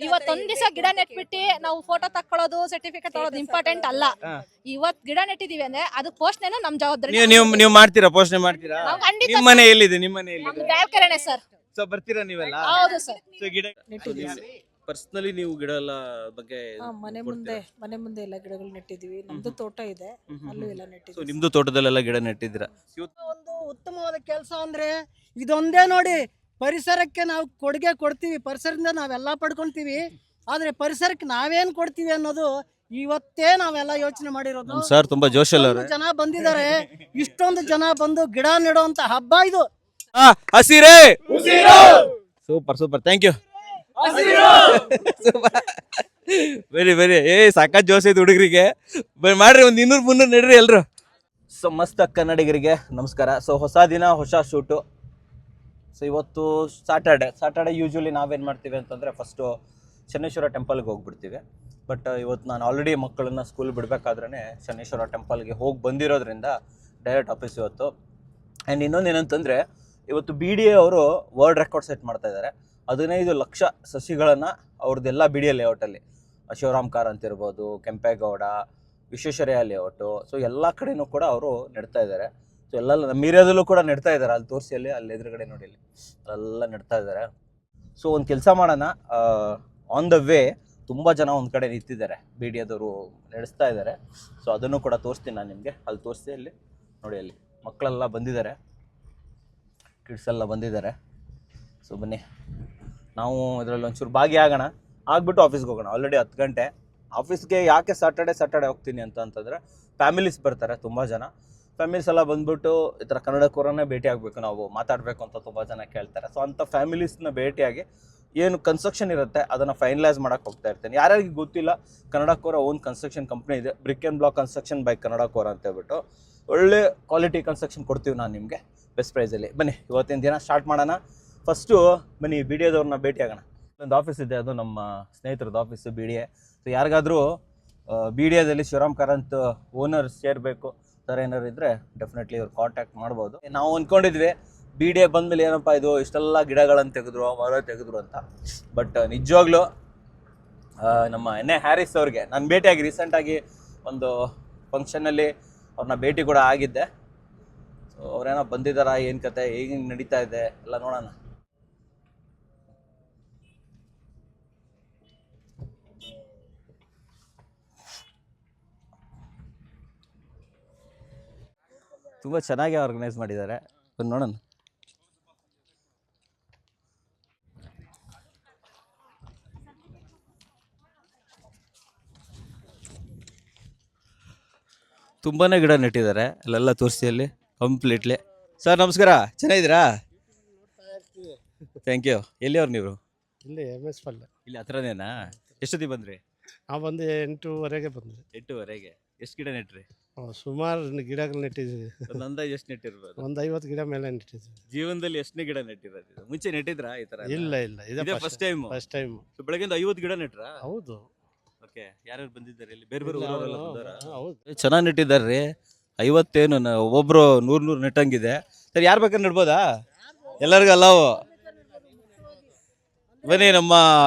ಇವತ್ತೊಂದ್ ದಿವಸ ಗಿಡ ನೆಟ್ಬಿಟ್ಟು ನಾವು ಫೋಟೋ ತಕ್ಕೊಳ್ಳೋದು ಸರ್ಟಿಫಿಕೇಟ್ ತಗೊಳ್ಳೋದು ಇಂಪಾರ್ಟೆಂಟ್ ಅಲ್ಲ. ಇವತ್ ಗಿಡ ನೆಟ್ಟಿದೀವಿ ಅಂದ್ರೆ ಅದು ಪೋಷಣೆನೂ ನಮ್ ಜವಾಬ್ದಾರಿ. ನೀವು ಮಾಡ್ತೀರಾ, ಪೋಷಣೆ ಮಾಡ್ತೀರಾ? ನಾವು ಖಂಡಿತ ನಿಮ್ಮ ಮನೆ ಎಲ್ಲಿದೆ? ನಿಮ್ಮ ಮನೆ ಎಲ್ಲಿದೆ? ಬ್ಯಾಲ್ಕರಣೆ ಸರ್. ಸೊ ಬರ್ತೀರಾ ನೀವೆಲ್ಲ? ಹೌದು ಸರ್. ಸೊ ಗಿಡ ಪರ್ಸನಲಿ ನೀವು ಗಿಡ ಎಲ್ಲ ಬಗ್ಗೆ ಮನೆ ಮುಂದೆ ಎಲ್ಲ ಗಿಡಗಳು ನೆಟ್ಟಿದೀವಿ. ನಮ್ದು ತೋಟ ಇದೆ, ಅಲ್ಲೂ ಎಲ್ಲ ಸೊ ನೆಟ್ಟಿದೀವಿ. ನಿಮ್ದು ತೋಟದಲ್ಲೆಲ್ಲ ಗಿಡ ನೆಟ್ಟಿದ್ದೀರಾ? ಒಂದು ಉತ್ತಮವಾದ ಕೆಲಸ ಅಂದ್ರೆ ಇದೊಂದೇ ನೋಡಿ. ಪರಿಸರಕ್ಕೆ ನಾವು ಕೊಡುಗೆ ಕೊಡ್ತೀವಿ, ಪರಿಸರದಿಂದ ನಾವೆಲ್ಲ ಪಡ್ಕೊಂತೀವಿ. ಆದ್ರೆ ಪರಿಸರಕ್ಕೆ ನಾವೇನ್ ಕೊಡ್ತೀವಿ ಅನ್ನೋದು ಇವತ್ತೇ ನಾವೆಲ್ಲ ಯೋಚನೆ ಮಾಡಿರೋದು. ಸರ್ ತುಂಬಾ ಜೋಶಲ್ಲಿ ಜನ ಬಂದಿದ್ದಾರೆ, ಇಷ್ಟೊಂದು ಜನ ಬಂದು ಗಿಡ ನೆಡುವಂತ ಹಬ್ಬ ಇದು. ಹಸಿರೇ super super, thank you. Very very ಸಾಕಾತ್ ಜೋಶ್ ಐತೆ ಹುಡುಗರಿಗೆ. ಮಾಡ್ರಿ ಒಂದ್ 200-300 ನಡ್ರಿ ಎಲ್ರು. ಸೊ ಮಸ್ತ್ ಕನ್ನಡಿಗರಿಗೆ ನಮಸ್ಕಾರ. ಸೊ ಹೊಸ ದಿನ ಹೊಸ ಶೂಟು. ಸೊ ಇವತ್ತು ಸ್ಯಾಟರ್ಡೆ ಯೂಶ್ವಲಿ ನಾವೇನು ಮಾಡ್ತೀವಿ ಅಂತಂದರೆ ಫಸ್ಟು ಶನೇಶ್ವರ ಟೆಂಪಲ್ಗೆ ಹೋಗ್ಬಿಡ್ತೀವಿ. ಬಟ್ ಇವತ್ತು ನಾನು ಆಲ್ರೆಡಿ ಮಕ್ಕಳನ್ನ ಸ್ಕೂಲ್ ಬಿಡಬೇಕಾದ್ರೇ ಶನೇಶ್ವರ ಟೆಂಪಲ್ಗೆ ಹೋಗಿ ಬಂದಿರೋದ್ರಿಂದ ಡೈರೆಕ್ಟ್ ಆಫೀಸ್ ಇವತ್ತು. ಆ್ಯಂಡ್ ಇನ್ನೊಂದು ಏನಂತಂದರೆ ಇವತ್ತು BDA ಅವರು ವರ್ಲ್ಡ್ ರೆಕಾರ್ಡ್ ಸೆಟ್ ಮಾಡ್ತಾ ಇದ್ದಾರೆ. 15 ಲಕ್ಷ ಸಸಿಗಳನ್ನು ಅವ್ರದ್ದೆಲ್ಲ BDA ಲೇಔಟಲ್ಲಿ, ಶಿವರಾಮ್ ಕಾರಂತ್ ಇರ್ಬೋದು, ಕೆಂಪೇಗೌಡ, ವಿಶ್ವೇಶ್ವರಯ್ಯ ಲೇಔಟು, ಸೊ ಎಲ್ಲ ಕಡೆನೂ ಕೂಡ ಅವರು ನೆಡ್ತಾ ಇದ್ದಾರೆ. ಸೊ ಎಲ್ಲ ನಮ್ಮ ಏರಿಯಾದಲ್ಲೂ ಕೂಡ ನೆಡ್ತಾ ಇದ್ದಾರೆ. ಅಲ್ಲಿ ತೋರಿಸಿ ಅಲ್ಲಿ ಎದುರುಗಡೆ ನೋಡಿ, ಅಲ್ಲಿ ಅಲ್ಲೆಲ್ಲ ನೆಡ್ತಾ ಇದ್ದಾರೆ. ಸೊ ಒಂದು ಕೆಲಸ ಮಾಡೋಣ, ಆನ್ ದ ವೇ ತುಂಬ ಜನ ಒಂದು ಕಡೆ ನಿಂತಿದ್ದಾರೆ, BDAದವರು ನಡೆಸ್ತಾ ಇದ್ದಾರೆ. ಸೊ ಅದನ್ನು ಕೂಡ ತೋರಿಸ್ತೀನಿ ನಾನು ನಿಮಗೆ. ಅಲ್ಲಿ ತೋರಿಸಿ, ಅಲ್ಲಿ ನೋಡಿ, ಅಲ್ಲಿ ಮಕ್ಕಳೆಲ್ಲ ಬಂದಿದ್ದಾರೆ, ಕಿಡ್ಸ್ ಎಲ್ಲ ಬಂದಿದ್ದಾರೆ. ಸೊ ಬನ್ನಿ ನಾವು ಇದರಲ್ಲಿ ಒಂಚೂರು ಭಾಗಿಯಾಗೋಣ, ಆಗ್ಬಿಟ್ಟು ಆಫೀಸ್ಗೆ ಹೋಗೋಣ. ಆಲ್ರೆಡಿ 10 ಗಂಟೆ. ಆಫೀಸ್ಗೆ ಯಾಕೆ ಸ್ಯಾಟರ್ಡೆ ಹೋಗ್ತೀನಿ ಅಂತಂದರೆ ಫ್ಯಾಮಿಲೀಸ್ ಬರ್ತಾರೆ, ತುಂಬ ಜನ ಫ್ಯಾಮಿಲೀಸ್ ಎಲ್ಲ ಬಂದ್ಬಿಟ್ಟು ಈ ಥರ ಕನ್ನಡಕ್ಕೋರನ್ನೇ ಭೇಟಿ ಆಗಬೇಕು, ನಾವು ಮಾತಾಡಬೇಕು ಅಂತ ತುಂಬ ಜನ ಕೇಳ್ತಾರೆ. ಸೊ ಅಂಥ ಫ್ಯಾಮಿಲೀಸ್ನ ಭೇಟಿಯಾಗಿ ಏನು ಕನ್ಸ್ಟ್ರಕ್ಷನ್ ಇರುತ್ತೆ ಅದನ್ನು ಫೈನಲೈಸ್ ಮಾಡೋಕ್ಕೆ ಹೋಗ್ತಾ ಇರ್ತೀನಿ. ಯಾರ್ಯಾರಿಗೆ ಗೊತ್ತಿಲ್ಲ, ಕನ್ನಡಕ್ಕೋರ ಓನ್ ಕನ್ಸ್ಟ್ರಕ್ಷನ್ ಕಂಪ್ನಿ ಇದೆ, brick and block construction by ಕನ್ನಡಕ್ಕೋರ ಅಂತ ಹೇಳ್ಬಿಟ್ಟು ಒಳ್ಳೆ ಕ್ವಾಲಿಟಿ ಕನ್ಸ್ಟ್ರಕ್ಷನ್ ಕೊಡ್ತೀವಿ ನಾನು ನಿಮಗೆ ಬೆಸ್ಟ್ ಪ್ರೈಸಲ್ಲಿ. ಬನ್ನಿ ಇವತ್ತಿನ ದಿನ ಸ್ಟಾರ್ಟ್ ಮಾಡೋಣ. ಫಸ್ಟು ಬನ್ನಿ BDAದವ್ರನ್ನ ಭೇಟಿ ಆಗೋಣ. ಒಂದು ಆಫೀಸ್ ಇದೆ, ಅದು ನಮ್ಮ ಸ್ನೇಹಿತರದ್ದು ಆಫೀಸು BDA. ಸೊ ಯಾರಿಗಾದರೂ BDAದಲ್ಲಿ ಶಿವರಾಮ್ ಕಾರಂತ್ ಓನರ್ ಸೇರಬೇಕು ಥರ ಏನಾರು ಇದ್ದರೆ ಡೆಫಿನೆಟ್ಲಿ ಇವ್ರು ಕಾಂಟ್ಯಾಕ್ಟ್ ಮಾಡ್ಬೋದು. ನಾವು ಅಂದ್ಕೊಂಡಿದ್ವಿ BDA ಬಂದಮೇಲೆ ಏನಪ್ಪ ಇದು ಇಷ್ಟೆಲ್ಲ ಗಿಡಗಳನ್ನು ತೆಗೆದ್ರು, ಮರ ತೆಗೆದ್ರು ಅಂತ. ಬಟ್ ನಿಜವಾಗ್ಲೂ ನಮ್ಮ NA ಹ್ಯಾರಿಸ್ ಅವ್ರಿಗೆ ನಾನು ಭೇಟಿಯಾಗಿ ರೀಸೆಂಟಾಗಿ ಒಂದು ಫಂಕ್ಷನಲ್ಲಿ ಅವ್ರನ್ನ ಭೇಟಿ ಕೂಡ ಆಗಿದ್ದೆ. ಸೊ ಅವ್ರೇನೋ ಬಂದಿದ್ದಾರಾ, ಏನು ಕತೆ, ಹೇಗೆ ನಡೀತಾ ಇದೆ ಎಲ್ಲ ನೋಡೋಣ. ತುಂಬ ಚೆನ್ನಾಗಿ ಆರ್ಗನೈಸ್ ಮಾಡಿದ್ದಾರೆ, ಬಂದು ನೋಡೋಣ. ತುಂಬಾ ಗಿಡ ನೆಟ್ಟಿದ್ದಾರೆ, ಅಲ್ಲೆಲ್ಲ ತೋರಿಸಿ ಅಲ್ಲಿ ಕಂಪ್ಲೀಟ್ಲಿ. ಸರ್ ನಮಸ್ಕಾರ, ಚೆನ್ನಾಗಿದ್ದೀರಾ? Thank you. ಎಲ್ಲಿಯವ್ರು ನೀವು? ಇಲ್ಲಿ MS ಪಲ್ಲೆ, ಇಲ್ಲಿ ಹತ್ರನೇನಾ? ಎಷ್ಟೊತ್ತಿಗೆ ಬಂದ್ರಿ? ನಾವು ಬಂದು 8:30 ಬಂದ್ವಿ. 8:30ಗೆ. ಎಷ್ಟು ಗಿಡ ನೆಟ್ರಿ? ಸುಮಾರು ಗಿಡಗಳು ನೆಟ್ಟಿದ್ವಿ. ಒಂದು ಅಂದಾಜು ಎಷ್ಟು ನೆಟ್ಟಿರ್ಬೋದು? ಒಂದು 50 ಗಿಡ ಮೇಲೆ ನೆಟ್ಟಿದ್ವಿ. ಜೀವನದಲ್ಲಿ ಎಷ್ಟನೇ ಗಿಡ ನೆಟ್ಟಿರೋದು? ಮುಂಚೆ ನೆಟ್ಟಿದ್ರಾ ಈ ತರ? ಇಲ್ಲ ಇದೇ ಫಸ್ಟ್ ಟೈಮ್. ಬೆಳಗ್ಗೆಯಿಂದ 50 ಗಿಡ ನೆಟ್ರಾ? ಹೌದು. ಓಕೆ. ಯಾರ್ಯಾರು ಬಂದಿದ್ದಾರೆ ಇಲ್ಲಿ? ಬೇರೆ ಬೇರೆ ಊರವರೆಲ್ಲ ಬಂದಾರಾ? ಹೌದು. ಚೆನ್ನಾಗಿ ನೆಟ್ಟಿದ್ದಾರೆ. 50 ಏನು ಒಬ್ಬೊಬ್ರು 100 ನೆಟ್ಟಂಗಿದೆ. ಸರ್ ಯಾರು ಬೇಕಾದ್ರೆ ನೆಡ್ಬೋದಾ? ಎಲ್ಲರಿಗೂ ಅಲ್ಲವು. ಬನ್ನಿ, ನಮ್ಮ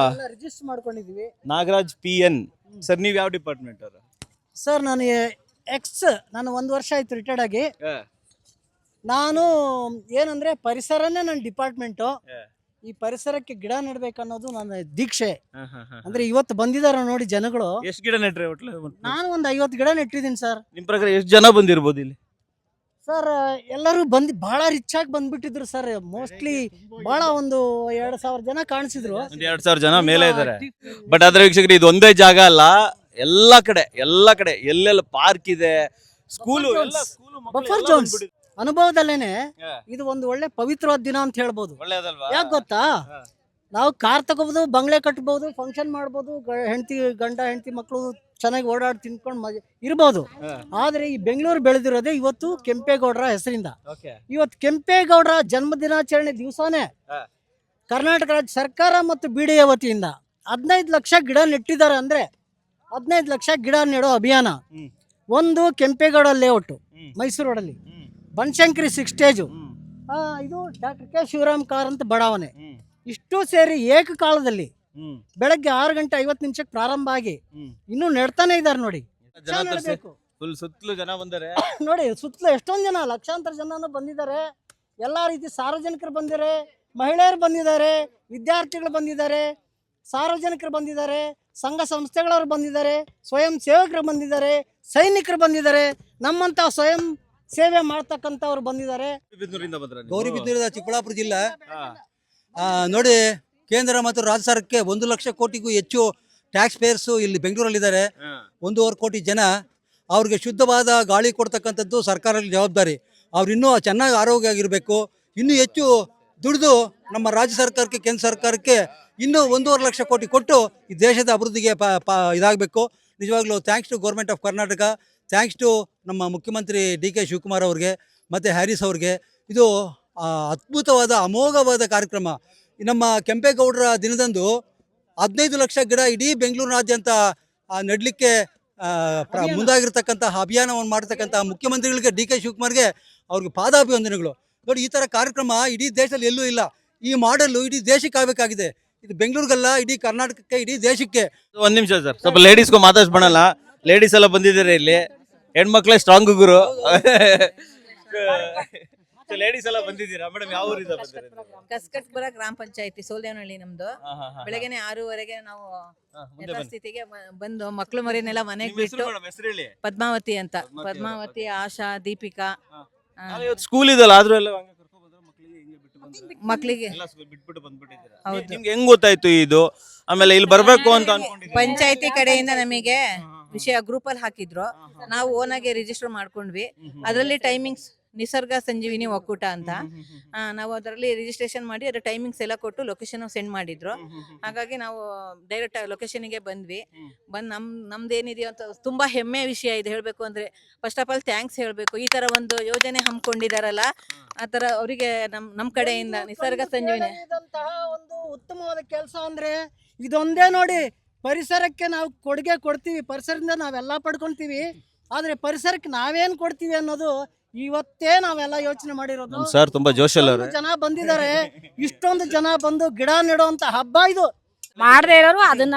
ರಿಜಿಸ್ಟರ್ ಮಾಡ್ಕೊಂಡಿದೀವಿ. ನಾಗರಾಜ್ PN. ಸರ್ ನೀವು ಯಾವ ಡಿಪಾರ್ಟ್ಮೆಂಟ್ ಅವರು? ಸರ್ ನಾನು ನಾನು 1 ವರ್ಷ ಆಯ್ತು ರಿಟೈರ್ಡ್ ಆಗಿ. ನಾನು ಏನಂದ್ರೆ ಪರಿಸರನೇ ನನ್ನ ಡಿಪಾರ್ಟ್ಮೆಂಟು. ಈ ಪರಿಸರಕ್ಕೆ ಗಿಡ ನೆಡ್ಬೇಕನ್ನೋದು ನನ್ನ ದೀಕ್ಷೆ. ಅಂದ್ರೆ ಇವತ್ತು ಬಂದಿದಾರ ನೋಡಿ ಜನಗಳು. ಎಷ್ಟು ಗಿಡ ನೆಟ್ರೆ? ನಾನು ಒಂದು 50 ಗಿಡ ನೆಟ್ಟಿದ್ದೀನಿ ಸರ್. ನಿಮ್ ಪ್ರಕಾರ ಎಷ್ಟು ಜನ ಬಂದಿರ್ಬೋದು ಇಲ್ಲಿ? ಸರ್ ಎಲ್ಲರೂ ಬಂದು ಬಹಳ ರಿಚ್ ಆಗಿ ಬಂದ್ಬಿಟ್ಟಿದ್ರು ಸರ್. ಮೋಸ್ಟ್ಲಿ ಬಹಳ ಒಂದು 2,000 ಜನ ಕಾಣಿಸಿದ್ರು. 2,000 ಜನ ಮೇಲೆ ಇದ್ದಾರೆ. ಬಟ್ ಆದ್ರೆ ವೀಕ್ಷಕರು, ಇದು ಒಂದೇ ಜಾಗ ಅಲ್ಲ, ಎಲ್ಲ ಕಡೆ ಎಲ್ಲೆಲ್ಲ ಪಾರ್ಕ್ ಇದೆ, ಸ್ಕೂಲು, ಬಫರ್ ಝೋನ್ಸ್. ಅನುಭವದಲ್ಲೇನೆ ಇದು ಒಂದು ಒಳ್ಳೆ ಪವಿತ್ರವಾದ ದಿನ ಅಂತ ಹೇಳ್ಬೋದು. ಯಾಕೆ ಗೊತ್ತಾ, ನಾವು ಕಾರ್ ತಗೋಬಹುದು, ಬಂಗ್ಲೆ ಕಟ್ಬಹುದು, ಫಂಕ್ಷನ್ ಮಾಡ್ಬೋದು, ಗಂಡ ಹೆಂಡತಿ ಮಕ್ಕಳು ಚೆನ್ನಾಗಿ ಓಡಾಡಿ ತಿನ್ಕೊಂಡು ಇರ್ಬೋದು. ಆದ್ರೆ ಈ ಬೆಂಗಳೂರು ಬೆಳೆದಿರೋದೇ ಇವತ್ತು ಕೆಂಪೇಗೌಡರ ಹೆಸರಿಂದ. ಇವತ್ತು ಕೆಂಪೇಗೌಡರ ಜನ್ಮ ದಿನಾಚರಣೆ ದಿವಸನೇ ಕರ್ನಾಟಕ ರಾಜ್ಯ ಸರ್ಕಾರ ಮತ್ತು BDA ವತಿಯಿಂದ 15 ಲಕ್ಷ ಗಿಡ ನೆಟ್ಟಿದ್ದಾರೆ. ಅಂದ್ರೆ 15 ಲಕ್ಷ ಗಿಡ ನೆಡೋ ಅಭಿಯಾನ. ಒಂದು ಕೆಂಪೇಗೌಡ ಲೇಔಟ್ ಮೈಸೂರು ರೋಡಲ್ಲಿ, ಬನಶಂಕರಿ 6 ಸ್ಟೇಜು, ಇದು ಡಾಕ್ಟರ್ K ಶಿವರಾಮ್ ಕಾರಂತ್ ಬಡಾವಣೆ. ಇಷ್ಟು ಸೇರಿ ಏಕಕಾಲದಲ್ಲಿ ಬೆಳಗ್ಗೆ 6:50 ಪ್ರಾರಂಭ ಆಗಿ ಇನ್ನೂ ನೆಡ್ತಾನೆ ಇದ್ದಾರೆ ನೋಡಿ. ಜನ ತರ್ಸಿ ನೆಡ್ಬೇಕು. ಫುಲ್ ಸುತ್ತಲೂ ಜನ ಬಂದರೆ ನೋಡಿ ಸುತ್ತಲೂ ಎಷ್ಟೊಂದು ಜನ, ಲಕ್ಷಾಂತರ ಜನನು ಬಂದಿದ್ದಾರೆ. ಎಲ್ಲ ರೀತಿ ಸಾರ್ವಜನಿಕರು ಬಂದಿದ್ದಾರೆ, ಮಹಿಳೆಯರು ಬಂದಿದ್ದಾರೆ, ವಿದ್ಯಾರ್ಥಿಗಳು ಬಂದಿದ್ದಾರೆ, ಸಾರ್ವಜನಿಕರು ಬಂದಿದ್ದಾರೆ, ಸಂಘ ಸಂಸ್ಥೆಗಳವರು ಬಂದಿದ್ದಾರೆ, ಸ್ವಯಂ ಸೇವಕರು ಬಂದಿದ್ದಾರೆ, ಸೈನಿಕರು ಬಂದಿದ್ದಾರೆ, ನಮ್ಮಂತ ಸ್ವಯಂ ಸೇವೆ ಮಾಡ್ತಕ್ಕಂಥವ್ರು ಬಂದಿದ್ದಾರೆ. ಗೌರಿಬಿದನೂರು ಚಿಕ್ಕಬಳ್ಳಾಪುರ ಜಿಲ್ಲೆ. ನೋಡಿ, ಕೇಂದ್ರ ಮತ್ತು ರಾಜ್ಯ ಸರ್ಕಾರಕ್ಕೆ 1 ಲಕ್ಷ ಕೋಟಿಗೂ ಹೆಚ್ಚು ಟ್ಯಾಕ್ಸ್ ಪೇಯರ್ಸು ಇಲ್ಲಿ ಬೆಂಗಳೂರಲ್ಲಿದ್ದಾರೆ. 1.5 ಕೋಟಿ ಜನ. ಅವ್ರಿಗೆ ಶುದ್ಧವಾದ ಗಾಳಿ ಕೊಡ್ತಕ್ಕಂಥದ್ದು ಸರ್ಕಾರದ ಜವಾಬ್ದಾರಿ. ಅವ್ರು ಇನ್ನೂ ಚೆನ್ನಾಗಿ ಆರೋಗ್ಯ ಆಗಿರಬೇಕು. ಇನ್ನೂ ಹೆಚ್ಚು ದುಡಿದು ನಮ್ಮ ರಾಜ್ಯ ಸರ್ಕಾರಕ್ಕೆ, ಕೇಂದ್ರ ಸರ್ಕಾರಕ್ಕೆ ಇನ್ನೂ 1.5 ಲಕ್ಷ ಕೋಟಿ ಕೊಟ್ಟು ಈ ದೇಶದ ಅಭಿವೃದ್ಧಿಗೆ ಇದಾಗಬೇಕು. ನಿಜವಾಗ್ಲೂ thanks to government of Karnataka, thanks to ನಮ್ಮ ಮುಖ್ಯಮಂತ್ರಿ DK ಶಿವಕುಮಾರ್ ಅವ್ರಿಗೆ ಮತ್ತು ಹ್ಯಾರಿಸ್ ಅವ್ರಿಗೆ. ಇದು ಅದ್ಭುತವಾದ ಅಮೋಘವಾದ ಕಾರ್ಯಕ್ರಮ. ನಮ್ಮ ಕೆಂಪೇಗೌಡರ ದಿನದಂದು 15 ಲಕ್ಷ ಗಿಡ ಇಡೀ ಬೆಂಗಳೂರಿನಾದ್ಯಂತ ನೆಡಲಿಕ್ಕೆ ಮುಂದಾಗಿರ್ತಕ್ಕಂಥ ಅಭಿಯಾನವನ್ನು ಮಾಡ್ತಕ್ಕಂಥ ಮುಖ್ಯಮಂತ್ರಿಗಳಿಗೆ DK ಶಿವಕುಮಾರ್ಗೆ ಅವ್ರಿಗೆ ಪಾದಾಭಿವಂದನೆಗಳು. ನೋಡಿ, ಈ ಥರ ಕಾರ್ಯಕ್ರಮ ಇಡೀ ದೇಶದಲ್ಲಿ ಎಲ್ಲೂ ಇಲ್ಲ. ಈ ಮಾಡೆಲ್ಲು ಇಡೀ ದೇಶಕ್ಕೆ ಆಗಬೇಕಾಗಿದೆ. ಇದು ಬೆಂಗಳೂರಿಗಲ್ಲ, ಇಡೀ ಕರ್ನಾಟಕಕ್ಕೆ, ಇಡೀ ದೇಶಕ್ಕೆ. ಒಂದ್ ನಿಮಿಷ ಸರ್, ಸ್ವಲ್ಪ ಲೇಡೀಸ್ಗೂ ಮಾತಾಡ್ಸ್ ಬಣಲ್ಲ. ಲೇಡೀಸ್ ಎಲ್ಲ ಬಂದಿದ್ದಾರೆ ಇಲ್ಲಿ, ಹೆಣ್ಮಕ್ಳೇ ಸ್ಟ್ರಾಂಗ್ ಗುರು. ಲೇಡೀಸ್ ಎಲ್ಲ ಬಂದಿದ್ದೀರಾ ಮೇಡಮ್? ಯಾವ ಊರಿಂದ ಬಂದಿದ್ದೀರಾ? ಕಸ್ಕಟ್ಪುರ ಗ್ರಾಮ ಪಂಚಾಯತಿ ಸೋಲ್ದೇವನಹಳ್ಳಿ ನಮ್ದು. ಬೆಳಗ್ಗೆನೆ 6:30 ನಾವು ಯಥಾಸ್ಥಿತಿಗೆ ಬಂದು ಮಕ್ಳು ಮರಿನೆಲ್ಲ ಮನೆಗೆ ಬಿಟ್ಟು, ಪದ್ಮಾವತಿ ಅಂತ, ಪದ್ಮಾವತಿ, ಆಶಾ, ದೀಪಿಕಾ. ಸ್ಕೂಲ್ ಇದಲ್ಲ, ಆದ್ರೂ ಎಲ್ಲ ಮಕ್ಳಿಗೆ ಬಿಟ್ಬಿಟ್ಟು ಬಂದ್ಬಿಟ್ಟಿದ್ದೀರಾ. ನಿಮ್ಗೆ ಹೆಂಗ್ ಗೊತ್ತಾಯ್ತು ಇದು? ಆಮೇಲೆ ಇಲ್ಲಿ ಬರ್ಬೇಕು ಅಂತ ಅನ್ಕೊಂಡಿದ್ದೀರಾ? ಪಂಚಾಯತಿ ಕಡೆಯಿಂದ ನಮಗೆ ವಿಷಯ ಗ್ರೂಪ್ ಅಲ್ಲಿ ಹಾಕಿದ್ರು. ನಾವು ಓನಾಗೆ ರಿಜಿಸ್ಟರ್ ಮಾಡ್ಕೊಂಡ್ವಿ. ಅದರಲ್ಲಿ ಟೈಮಿಂಗ್ಸ್ ನಿಸರ್ಗ ಸಂಜೀವಿನಿ ಒಕ್ಕೂಟ ಅಂತ, ನಾವು ಅದರಲ್ಲಿ ರಿಜಿಸ್ಟ್ರೇಷನ್ ಮಾಡಿ ಅದ್ರ ಟೈಮಿಂಗ್ಸ್ ಎಲ್ಲ ಕೊಟ್ಟು ಲೊಕೇಶನ್ ಸೆಂಡ್ ಮಾಡಿದ್ರು. ಹಾಗಾಗಿ ನಾವು ಡೈರೆಕ್ಟ್ ಲೊಕೇಶನ್ಗೆ ಬಂದ್ವಿ. ನಮ್ದೇನಿದೆಯೋ ಅಂತ ತುಂಬಾ ಹೆಮ್ಮೆ ವಿಷಯ ಇದು. ಹೇಳ್ಬೇಕು ಅಂದ್ರೆ ಫಸ್ಟ್ ಆಫ್ ಆಲ್ ಥ್ಯಾಂಕ್ಸ್ ಹೇಳ್ಬೇಕು. ಈ ತರ ಒಂದು ಯೋಜನೆ ಹಮ್ಮಿಕೊಂಡಿದಾರಲ್ಲ, ಆ ತರ ಅವರಿಗೆ ನಮ್ ಕಡೆಯಿಂದ ನಿಸರ್ಗ ಸಂಜೀವಿನಿ ಒಂದು ಉತ್ತಮವಾದ ಕೆಲಸ ಅಂದ್ರೆ ಇದೊಂದೇ ನೋಡಿ. ಪರಿಸರಕ್ಕೆ ನಾವು ಕೊಡುಗೆ ಕೊಡ್ತೀವಿ, ಪರಿಸರದಿಂದ ನಾವೆಲ್ಲ ಪಡ್ಕೊಂತೀವಿ. ಆದ್ರೆ ಪರಿಸರಕ್ಕೆ ನಾವೇನ್ ಕೊಡ್ತೀವಿ ಅನ್ನೋದು ಇವತ್ತೇ ನಾವೆಲ್ಲ ಯೋಚನೆ ಮಾಡಿರೋದು. ಸರ್ ತುಂಬಾ ಜೋಶಲ್ಲಿ ಜನ ಬಂದಿದ್ದಾರೆ. ಇಷ್ಟೊಂದು ಜನ ಬಂದು ಗಿಡ ನೆಡುವಂತ ಹಬ್ಬ ಇದು. ಮಾಡದೇ ಇರೋರು ಅದನ್ನ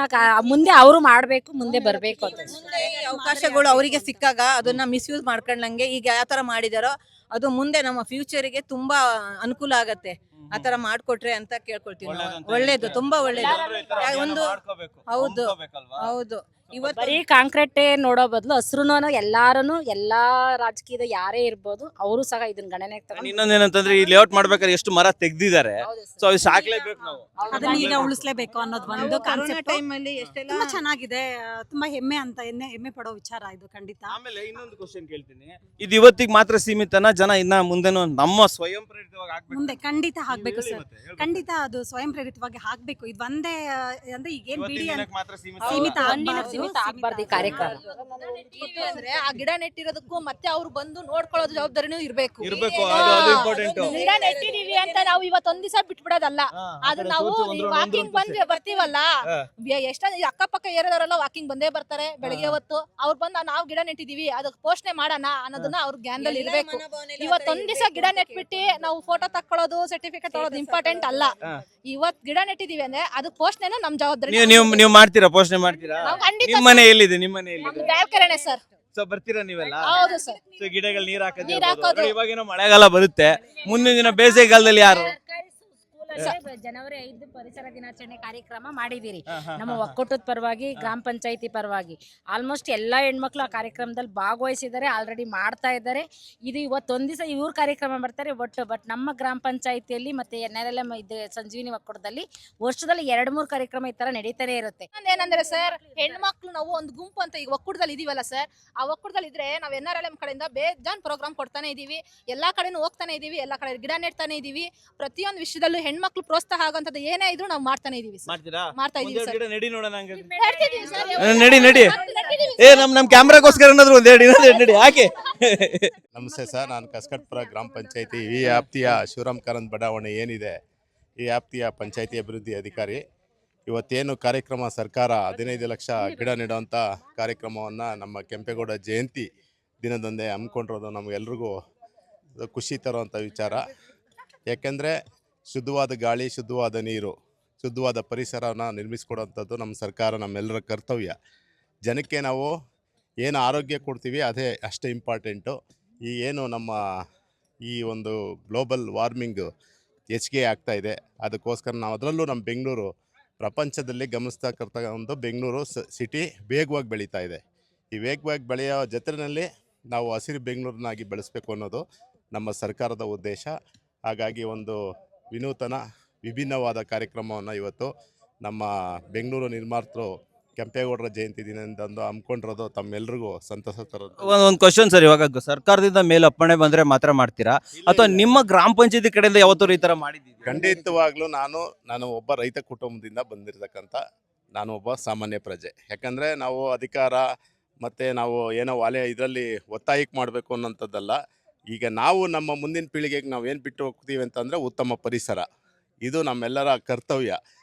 ಮುಂದೆ ಅವರು ಮಾಡ್ಬೇಕು, ಮುಂದೆ ಬರ್ಬೇಕು ಅಂತ. ಮುಂದೆ ಈ ಅವಕಾಶಗಳು ಅವರಿಗೆ ಸಿಕ್ಕಾಗ ಅದನ್ನ ಮಿಸ್ಯೂಸ್ ಮಾಡ್ಕೊಂಡಂಗೆ ಈಗ ಯಾವ ತರ ಮಾಡಿದಾರೋ ಅದು ಮುಂದೆ ನಮ್ಮ ಫ್ಯೂಚರ್ಗೆ ತುಂಬಾ ಅನುಕೂಲ ಆಗತ್ತೆ. ಆತರ ಮಾಡ್ಕೊಟ್ರೆ ಅಂತ ಕೇಳ್ಕೊಳ್ತೀವಿ ನಾವು. ಒಳ್ಳೇದು, ತುಂಬಾ ಒಳ್ಳೇದು. ಒಂದು ಹೌದು ಹೌದು. ಇವತ್ತು ಬರೀ ಕಾಂಕ್ರೀಟ್ ನೋಡೋ ಬದಲು ಹಸ್ರುನು ಎಲ್ಲಾರನು, ಎಲ್ಲಾ ರಾಜಕೀಯದ ಯಾರೇ ಇರ್ಬೋದು, ಅವರು ಸಹ ಇದನ್ನ ಗಣನೆಗೆ ತಗೊಂಡು. ಇನ್ನೊಂದೇನಂತಂದ್ರೆ ಈ ಲೇಔಟ್ ಮಾಡ್ಬೇಕಾದ್ರೆ ಎಷ್ಟು ಮರ ತೆಗ್ದಿದ್ದಾರೆ. ಸೊ ಅದು ಸಾಕ್ಲೇಬೇಕು ನಾವು, ಅದನ್ನ ಈಗ ಉಳಿಸ್ಲೇಬೇಕು ಅನ್ನೋದು ಒಂದು ಕಾನ್ಸೆಪ್ಟ್. ಟೈಮ್ ಅಲ್ಲಿ ಎಷ್ಟೆಲ್ಲ ತುಂಬಾ ಚೆನ್ನಾಗಿದೆ, ತುಂಬಾ ಹೆಮ್ಮೆ ಅಂತ ಹೆಮ್ಮೆ ಪಡೋ ವಿಚಾರ ಇದು ಖಂಡಿತ. ಆಮೇಲೆ ಇನ್ನೊಂದು ಕ್ವಶನ್ ಕೇಳ್ತೀನಿ, ಇದು ಇವತ್ತಿಗೆ ಮಾತ್ರ ಸೀಮಿತನ? ಜನ ಇನ್ನ ಮುಂದೆನೂ ನಮ್ಮ ಸ್ವಯಂ ಪ್ರೇರಿತವಾಗಿ ಆಗ್ಬೇಕು? ಮುಂದೆ ಖಂಡಿತ ಆಗ್ಬೇಕು ಸರ್, ಖಂಡಿತ ಅದು ಸ್ವಯಂ ಪ್ರೇರಿತವಾಗಿ ಆಗ್ಬೇಕು. ಇದು ಒಂದೇ ಅಂದ್ರೆ ಈಗೇನ್ ಬಿಡಿ ಸೀಮಿತ ಆಗ್ಬಾರ್ದು ಈ ಕಾರ್ಯಕ್ರಮ. ಅಂದ್ರೆ ಆ ಗಿಡ ನೆಟ್ಟಿರೋದಕ್ಕೂ ಮತ್ತೆ ಅವ್ರು ಬಂದು ನೋಡ್ಕೊಳ್ಳೋದು ಜವಾಬ್ದಾರಿನೂ ಇರ್ಬೇಕು. ಗಿಡ ನೆಟ್ಟಿದೀವಿ ಅಂತ ನಾವು ಇವತ್ತೊಂದ್ ದಿವಸ ಬಿಟ್ಬಿಡೋದಲ್ಲ. ಅದು ನಾವು ವಾಕಿಂಗ್ ಬರ್ತೀವಲ್ಲ, ಎಷ್ಟೊಂದು ಅಕ್ಕಪಕ್ಕ ಏರಿಯಾದವರೆಲ್ಲ ವಾಕಿಂಗ್ ಬಂದೇ ಬರ್ತಾರೆ ಬೆಳಗ್ಗೆ ಹೊತ್ತು. ಅವ್ರು ಬಂದ ನಾವು ಗಿಡ ನೆಟ್ಟಿದೀವಿ ಅದಕ್ಕೆ ಪೋಷಣೆ ಮಾಡೋಣ ಅನ್ನೋದನ್ನ ಅವ್ರ ಜ್ಞಾನದಲ್ಲಿ ಇರ್ಬೇಕು. ಇವತ್ತೊಂದ್ ದಿವಸ ಗಿಡ ನೆಟ್ಬಿಟ್ಟು ನಾವು ಫೋಟೋ ತಕ್ಕೊಳ್ಳೋದು, ಸರ್ಟಿಫಿಕೇಟ್ ತಗೊಳ್ಳೋದು ಇಂಪಾರ್ಟೆಂಟ್ ಅಲ್ಲ. ಇವತ್ ಗಿಡ ನೆಟ್ಟಿದೀವಿ ಅಂದ್ರೆ ಅದು ಪೋಷಣೆನೂ ನಮ್ ಜವಾಬ್ದಾರಿ. ನೀವು ಮಾಡ್ತೀರಾ? ಪೋಷಣೆ ಮಾಡ್ತೀರಾ? ನಿಮ್ಮ ಮನೆ ಎಲ್ಲಿದೆ? ನಿಮ್ಮ ಮನೆ ಎಲ್ಲಿದೆ? ಬ್ಯಾಲ್ಕರಣೆ ಸರ್. ಸೊ ಬರ್ತೀರಾ ನೀವೆಲ್ಲ? ಹೌದು ಸರ್. ಸೊ ಗಿಡಗಳು ನೀರ್ ಹಾಕೋದು. ಇವಾಗೇನೋ ಮಳೆಗಾಲ ಬರುತ್ತೆ, ಮುಂದಿನ ದಿನ ಬೇಸಿಗೆಗಾಲದಲ್ಲಿ ಯಾರು? ಜನವರಿ 5 ಪರಿಸರ ದಿನಾಚರಣೆ ಕಾರ್ಯಕ್ರಮ ಮಾಡಿದಿರಿ ನಮ್ಮ ಒಕ್ಕೂಟದ ಪರವಾಗಿ, ಗ್ರಾಮ ಪಂಚಾಯತಿ ಪರವಾಗಿ. ಆಲ್ಮೋಸ್ಟ್ ಎಲ್ಲಾ ಹೆಣ್ಮಕ್ಳು ಆ ಕಾರ್ಯಕ್ರಮದಲ್ಲಿ ಭಾಗವಹಿಸಿದ್ದಾರೆ, ಆಲ್ರೆಡಿ ಮಾಡ್ತಾ ಇದ್ದಾರೆ. ಇದು ಇವತ್ತೊಂದ್ ದಿವಸ ಇವ್ರ ಕಾರ್ಯಕ್ರಮ ಮಾಡ್ತಾರೆ ಬಟ್ ನಮ್ಮ ಗ್ರಾಮ ಪಂಚಾಯತಿಯಲ್ಲಿ ಮತ್ತೆ NRLM ಸಂಜೀವಿನಿ ಒಕ್ಕೂಟದಲ್ಲಿ ವರ್ಷದಲ್ಲಿ 2-3 ಕಾರ್ಯಕ್ರಮ ಈ ತರ ನಡೀತಾನೆ ಇರುತ್ತೆ. ಏನಂದ್ರೆ ಸರ್, ಹೆಣ್ಮಕ್ಳು ನಾವು ಒಂದು ಗುಂಪು ಅಂತ ಈಗ ಒಕ್ಕೂಟದಲ್ಲಿ ಇದೀವಲ್ಲ ಸರ್, ಆ ಒಕ್ಕೂಟದಲ್ಲಿ ಇದ್ರೆ ನಾವು NRLM ಕಡೆಯಿಂದ ಬೇಜಾನ್ ಪ್ರೋಗ್ರಾಮ್ ಕೊಡ್ತಾನೆ ಇದೀವಿ. ಎಲ್ಲಾ ಕಡೆನೂ ಹೋಗ್ತಾನೆ ಇದೀವಿ, ಎಲ್ಲಾ ಕಡೆ ಗಿಡ ನೆಡ್ತಾನೆ ಇದೀವಿ. ಪ್ರತಿಯೊಂದು ವಿಷಯದಲ್ಲೂ ಹೆಣ್ಮಕ್ಳು ಪ್ರೋತ್ಸಾಹ ಆಗುವಂತದ್ದು ಏನೇ ಇದ್ರು ನಾವು ಮಾಡ್ತಾನೆ ಇದೀವಿ ಸರ್. ಮಾಡ್ತಾ ಇದೀವಿ ಸರ್. ನಡಿ ನೋಡೋಣ. ನಡಿ. ನಮ್ ಕ್ಯಾಮ್ರಾಗೋಸ್ಕರ ಏನಾದ್ರು ಒಂದೆರಡು ನಡಿ ಹಾಕಿ. ನಮಸ್ತೆ ಸರ್, ನಾನು ಕಸ್ಕಟ್ಪುರ ಗ್ರಾಮ ಪಂಚಾಯತಿ ಈ ವ್ಯಾಪ್ತಿಯ ಶಿವರಾಮ್ ಕಾರಂತ್ ಬಡಾವಣೆ ಏನಿದೆ ಈ ವ್ಯಾಪ್ತಿಯ ಪಂಚಾಯತಿ ಅಭಿವೃದ್ಧಿ ಅಧಿಕಾರಿ. ಇವತ್ತೇನು ಕಾರ್ಯಕ್ರಮ ಸರ್ಕಾರ 15 ಲಕ್ಷ ಗಿಡ ನೆಡುವಂಥ ಕಾರ್ಯಕ್ರಮವನ್ನು ನಮ್ಮ ಕೆಂಪೇಗೌಡ ಜಯಂತಿ ದಿನದಂದೇ ಹಮ್ಮಿಕೊಂಡಿರೋದು ನಮಗೆಲ್ರಿಗೂ ಖುಷಿ ತರುವಂಥ ವಿಚಾರ. ಯಾಕೆಂದರೆ ಶುದ್ಧವಾದ ಗಾಳಿ, ಶುದ್ಧವಾದ ನೀರು, ಶುದ್ಧವಾದ ಪರಿಸರನ ನಿರ್ಮಿಸ್ಕೊಡೋಂಥದ್ದು ನಮ್ಮ ಸರ್ಕಾರ, ನಮ್ಮೆಲ್ಲರ ಕರ್ತವ್ಯ. ಜನಕ್ಕೆ ನಾವು ಏನು ಆರೋಗ್ಯ ಕೊಡ್ತೀವಿ ಅದೇ ಅಷ್ಟೇ ಇಂಪಾರ್ಟೆಂಟು. ಈ ಏನು ನಮ್ಮ ಈ ಒಂದು ಗ್ಲೋಬಲ್ ವಾರ್ಮಿಂಗು ಹೆಚ್ಚಿಗೆ ಆಗ್ತಾಯಿದೆ, ಅದಕ್ಕೋಸ್ಕರ ನಾವು ಅದರಲ್ಲೂ ನಮ್ಮ ಬೆಂಗಳೂರು ಪ್ರಪಂಚದಲ್ಲಿ ಗಮನಿಸ್ತಕ್ಕಂಥ ಬೆಂಗಳೂರು ಸಿಟಿ ವೇಗವಾಗಿ ಬೆಳೀತಾ ಇದೆ. ಈ ವೇಗವಾಗಿ ಬೆಳೆಯೋ ಜೊತೆಯಲ್ಲಿ ನಾವು ಹಸಿರು ಬೆಂಗಳೂರನ್ನಾಗಿ ಬೆಳೆಸಬೇಕು ಅನ್ನೋದು ನಮ್ಮ ಸರ್ಕಾರದ ಉದ್ದೇಶ. ಹಾಗಾಗಿ ಒಂದು ವಿಭಿನ್ನವಾದ ಕಾರ್ಯಕ್ರಮವನ್ನು ಇವತ್ತು ನಮ್ಮ ಬೆಂಗಳೂರು ನಿರ್ಮಾತೃ ಕೆಂಪೇಗೌಡರ ಜಯಂತಿ ದಿನದಂದು ಹಮ್ಮಿಕೊಂಡಿರೋದು ತಮ್ಮೆಲ್ಲರಿಗೂ ಸಂತಸ ತರೋದು. ಒಂದು ಕ್ವಶನ್ ಸರ್, ಇವಾಗ ಸರ್ಕಾರದಿಂದ ಮೇಲೆ ಅಪ್ಪಣೆ ಬಂದ್ರೆ ಮಾತ್ರ ಮಾಡ್ತೀರಾ ಅಥವಾ ನಿಮ್ಮ ಗ್ರಾಮ ಪಂಚಾಯತಿ ಕಡೆಯಿಂದ ಯಾವತ್ತೂ ಈ ತರ ಮಾಡಿದ್ದೀವಿ? ಖಂಡಿತವಾಗ್ಲೂ ನಾನು ಒಬ್ಬ ರೈತ ಕುಟುಂಬದಿಂದ ಬಂದಿರತಕ್ಕಂಥ ನಾನು ಒಬ್ಬ ಸಾಮಾನ್ಯ ಪ್ರಜೆ. ಯಾಕಂದರೆ ನಾವು ಅಧಿಕಾರ ಮತ್ತು ನಾವು ಏನೋ ಇದರಲ್ಲಿ ಒತ್ತಾಯಕ್ಕೆ ಮಾಡಬೇಕು ಅನ್ನೋಂಥದ್ದಲ್ಲ. ಈಗ ನಾವು ನಮ್ಮ ಮುಂದಿನ ಪೀಳಿಗೆಗೆ ನಾವು ಏನು ಬಿಟ್ಟು ಹೋಗ್ತೀವಿ ಅಂತಂದರೆ ಉತ್ತಮ ಪರಿಸರ, ಇದು ನಮ್ಮೆಲ್ಲರ ಕರ್ತವ್ಯ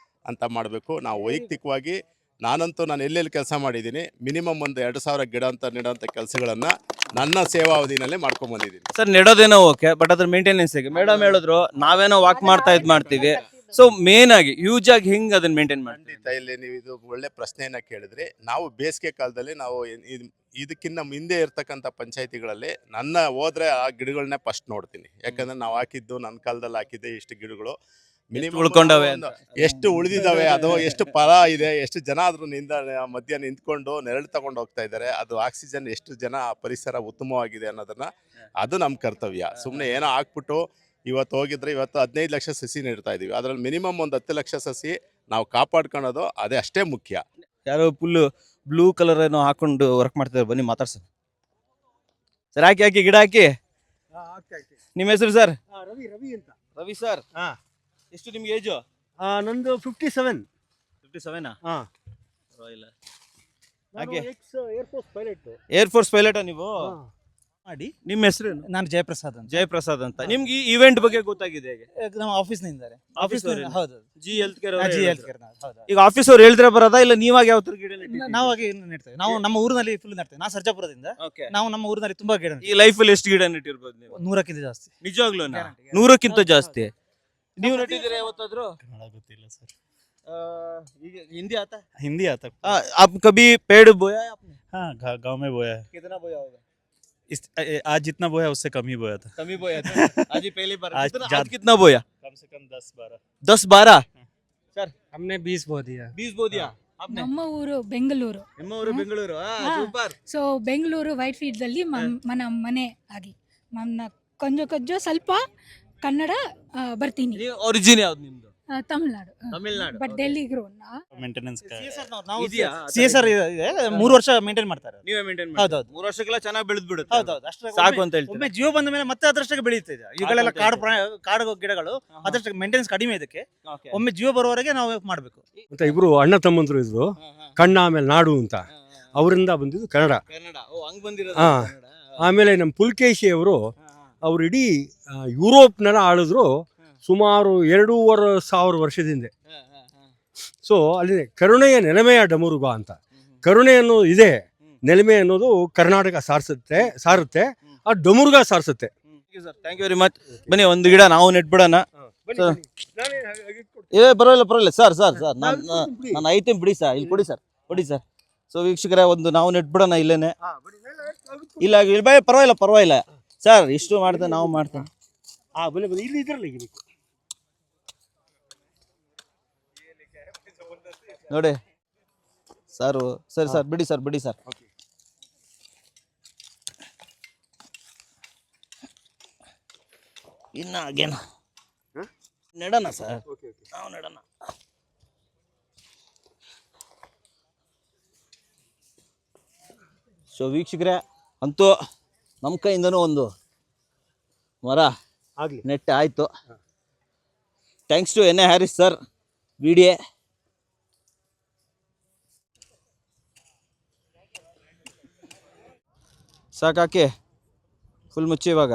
ಅಂತ ಮಾಡಬೇಕು. ನಾವು ವೈಯಕ್ತಿಕವಾಗಿ ನಾನು ಎಲ್ಲೆಲ್ಲಿ ಕೆಲಸ ಮಾಡಿದ್ದೀನಿ, ಮಿನಿಮಮ್ ಒಂದು 2000 ಗಿಡ ಅಂತ ನೆಡೋಂಥ ಕೆಲಸಗಳನ್ನು ನನ್ನ ಸೇವಾವಧಿನಲ್ಲಿ ಮಾಡ್ಕೊಂಡ್ಬಂದಿದ್ದೀನಿ. ಸರ್, ನೆಡೋದೇನೋ ಓಕೆ, ಬಟ್ ಅದ್ರ ಮೇಂಟೆನೆನ್ಸ್ ಹೇಗೆ? ಮೇಡಮ್ ಹೇಳಿದ್ರು ನಾವೇನೋ ವಾಕ್ ಮಾಡ್ತೀವಿ. ಸೊ ಮೇನ್ ಆಗಿ ಯೂಸ್ ಆಗಿ ಹೆಂಗೆ ಅದನ್ನ ಮೇಂಟೈನ್ ಮಾಡ್ತೀವಿ? ಖಂಡಿತ ಇಲ್ಲಿ ನೀವು ಇದು ಒಳ್ಳೆ ಪ್ರಶ್ನೆಯನ್ನು ಕೇಳಿದ್ರಿ. ನಾವು ಬೇಸಿಗೆ ಕಾಲದಲ್ಲಿ ನಾವು ಇದಕ್ಕಿಂತ ಹಿಂದೆ ಇರ್ತಕ್ಕಂಥ ಪಂಚಾಯತಿಗಳಲ್ಲಿ ಹೋದ್ರೆ ಆ ಗಿಡಗಳನ್ನೇ ಫಸ್ಟ್ ನೋಡ್ತೀನಿ. ಯಾಕಂದ್ರೆ ನಾವು ಹಾಕಿದ್ದು ನನ್ನ ಕಾಲದಲ್ಲಿ ಹಾಕಿದ್ದೆ ಇಷ್ಟು ಗಿಡಗಳು ಮಿನಿಮಮ್ ಉಳ್ಕೊಂಡವೆ, ಎಷ್ಟು ಉಳಿದಿದ್ದಾವೆ, ಅದು ಎಷ್ಟು ಫಲ ಇದೆ, ಎಷ್ಟು ಜನ ಅದ್ರ ಮಧ್ಯ ನಿಂತ್ಕೊಂಡು ನೆರಳು ತಗೊಂಡು ಹೋಗ್ತಾ ಇದ್ದಾರೆ, ಅದು ಆಕ್ಸಿಜನ್ ಎಷ್ಟು ಜನ ಪರಿಸರ ಉತ್ತಮವಾಗಿದೆ ಅನ್ನೋದನ್ನ ಅದು ನಮ್ಮ ಕರ್ತವ್ಯ. ಸುಮ್ಮನೆ ಏನೋ ಹಾಕ್ಬಿಟ್ಟು ಇವತ್ತು ಹೋಗಿದ್ರೆ ಇವತ್ತು 15 ಲಕ್ಷ ಸಸಿ ನೆಡ್ತಾ ಇದೀವಿ, ಅದ್ರಲ್ಲಿ ಮಿನಿಮಮ್ ಒಂದು 10 ಲಕ್ಷ ಸಸಿ ನಾವು ಕಾಪಾಡ್ಕೊಳ್ಳೋದು ಅದೇ ಅಷ್ಟೇ ಮುಖ್ಯ. ಯಾರೋ ಫುಲ್ ಬ್ಲೂ ಕಲರ್ ಏನೋ ಹಾಕೊಂಡು ವರ್ಕ್ ಮಾಡ್ತಿದ್ದಾರೆ, ಬನ್ನಿ ಮಾತಾಡ್ಸ ಸರ್. ಹಾಕಿ ಗಿಡ ಹಾಕಿ. ನಿಮ್ಮ ಹೆಸರು ಸರ್? ರವಿ ಅಂತ. ರವಿ ಸರ್, ಎಷ್ಟು ನಿಮ್ಗೆ ಏಜು? ನಂದು 57. 57? ಏರ್ಫೋರ್ಸ್ ಪೈಲಟ್ ನೀವು ಮಾಡಿ. ನಿಮ್ಮ ಹೆಸರು? ನಾನು ಜಯಪ್ರಸಾದ್ ಅಂತ. ಜಯಪ್ರಸಾದ್ ಅಂತ. ನಿಮ್ಗೆ ಈ ಇವೆಂಟ್ ಬಗ್ಗೆ ಗೊತ್ತಾಗಿದೆ ಹೇಗೆ? ನಮ್ಮ ಆಫೀಸ್ನಿಂದ. ಹೌದು, ಜಿ ಹೆಲ್ತ್ ಕೇರ್. ಈಗ ಈಗ ಆಫೀಸ್ ಅವ್ರು ಹೇಳಿದ್ರೆ ಬರೋದಾ ಇಲ್ಲ ನೀವಾಗ ಯಾವ ತರ ಗಿಡ ನಾವಾಗಿ ನೆಡ್ತೇವೆ. ನಾವು ನಮ್ಮ ಊರಿನಲ್ಲಿ ಫುಲ್ ನೆಡ್ತೇವೆ. ನಾನು ಸರ್ಜಾಪುರದಿಂದ. ನಾವು ನಮ್ಮ ಊರಿನಲ್ಲಿ ತುಂಬಾ ಗಿಡ. ಈ ಲೈಫ್ ಅಲ್ಲಿ ಎಷ್ಟು ಗಿಡ ನೆಟ್ಟಿರ್ಬೋದು ನೀವು? 100ಕ್ಕಿಂತ ಜಾಸ್ತಿ. ನಿಜವಾಗ್ಲೂ 100ಕ್ಕಿಂತ ಜಾಸ್ತಿ ನೀವು ನೆಟ್ಟಿದ್ದೀರಾ ಯಾವತ್ತಾದ್ರೂ? ಗೊತ್ತಿಲ್ಲ ಸರ್. हिंदी आता है? हिंदी आता है। आप कभी पेड़ बोया है आपने? हाँ, गांव में बोया है। कितना बोया होगा? आज जितना बोया उससे कम ही बोया था। कम ही बोया था। आज ही पहली बार। आज आज कितना बोया? कम से कम 10-12। 10-12? सर हमने 20 बो दिया। 20 बो दिया आपने? ನಮ್ಮ ಊರು ಬೆಂಗಳೂರು. ನಿಮ್ಮ ಊರು Bengaluru. Super. So Bengaluru white field ಅಲ್ಲಿ మన ಮನೆ ಆಗಿ ನನ್ನ ಕೊಂಚ ಸ್ವಲ್ಪ ಕನ್ನಡ ಬರ್ತೀನಿ. ನೀವು ಒರಿಜಿನ್ ಯಾವ್ದು ನಿಮ್ದು? Tamil Nadu. Tamil Nadu. But Delhi grown. Maintenance ಇದೆಯಾ? CSR ಇದೆ, 3 ವರ್ಷ ಮೇಂಟೈನ್ ಮಾಡ್ತಾರೆ. ನೀವೇ ಮೇಂಟೈನ್ ಮಾಡಿ? ಹೌದೌದು. 3 ವರ್ಷಕ್ಕೆಲ್ಲ ಚೆನ್ನಾಗಿ ಬೆಳೆದು ಬಿಡುತ್ತೆ. ಹೌದೌದು, ಅಷ್ಟೇ ಸಾಕು ಅಂತ ಹೇಳ್ತೀವಿ. ಒಮ್ಮೆ ಜೀವ ಬಂದ ಮೇಲೆ ಮತ್ತೆ ಅದರಷ್ಟಕ್ಕೆ ಬೆಳೀತಿದೆ. ಇವುಗಳೆಲ್ಲ ಕಾಡು ಗಿಡಗಳು, ಅದರಷ್ಟಕ್ಕೆ ಮೇಂಟೆನೆನ್ಸ್ ಕಡಿಮೆ ಇದಕ್ಕೆ. ಒಮ್ಮೆ ಜೀವ ಬರುವವರೆಗೆ ನಾವು ಮಾಡಬೇಕು. ಮತ್ತೆ ಇಬ್ರು ಅಣ್ಣ ತಮ್ಮಂದ್ರು ಇದ್ರು, ಕಣ್ಣ ಆಮೇಲೆ ನಾಡು ಅಂತ, ಅವರಿಂದ ಬಂದಿದ್ದು ಕನ್ನಡ. ಕನ್ನಡ. ಓ, ಹಂಗ್ ಬಂದಿರೋದು. ಹಾ. ಆಮೇಲೆ ನಮ್ಮ ಪುಲ್ಕೇಶಿ ಅವರು ಇಡೀ ಯುರೋಪ್ನೆಲ್ಲ ಆಳಿದ್ರು ಸುಮಾರು 2,500 ವರ್ಷದಿಂದ. ಸೊ ಅಲ್ಲಿ ಕರುಣೆಯ ನೆಲೆಮೆಯ ಡಮರುಗ ಅಂತ, ಕರುಣೆ ಅನ್ನೋದು ಇದೆ, ನೆಲೆಮೆ ಅನ್ನೋದು ಕರ್ನಾಟಕ ಸಾರುತ್ತೆ, ಆ ಡಮರುಗ ಸಾರಿಸುತ್ತೆ. Thank you very much. ಬನ್ನಿ ಒಂದು ಗಿಡ ನಾವು ನೆಟ್ಬಿಡೋಣ. ಪರವಾಗಿಲ್ಲ ಸರ್. ನಾನು ಐತೆ ಬಿಡಿ ಸರ್, ಇಲ್ಲಿ ಕೊಡಿ ಸರ್. ಸೊ ವೀಕ್ಷಕರೇ, ಒಂದು ನಾವು ನೆಟ್ಬಿಡೋಣ ಇಲ್ಲೇನೆ. ಇಲ್ಲ ಪರವಾಗಿಲ್ಲ ಸರ್, ಇಷ್ಟು ಮಾಡ್ತೇನೆ, ನಾವು ಮಾಡ್ತೇನೆ. ಇಲ್ಲಿ ಇದ್ರಲ್ಲಿ ನೋಡಿ ಸರ್ ಬಿಡಿ ಸರ್. ಇನ್ನ ಆಗೇನ ನೆಡೋಣ ಸರ್, ನಾವು ನೆಡೋಣ. ಸೊ ವೀಕ್ಷಕರೇ, ಅಂತೂ ನಮ್ಮ ಕೈಯಿಂದನೂ ಒಂದು ಮರ ನೆಟ್ಟೆ ಆಯ್ತು. Thanks to N A. Haris sir, video. ಸಾಕಾಕಿ ಫುಲ್ ಮುಚ್ಚಿ ಇವಾಗ.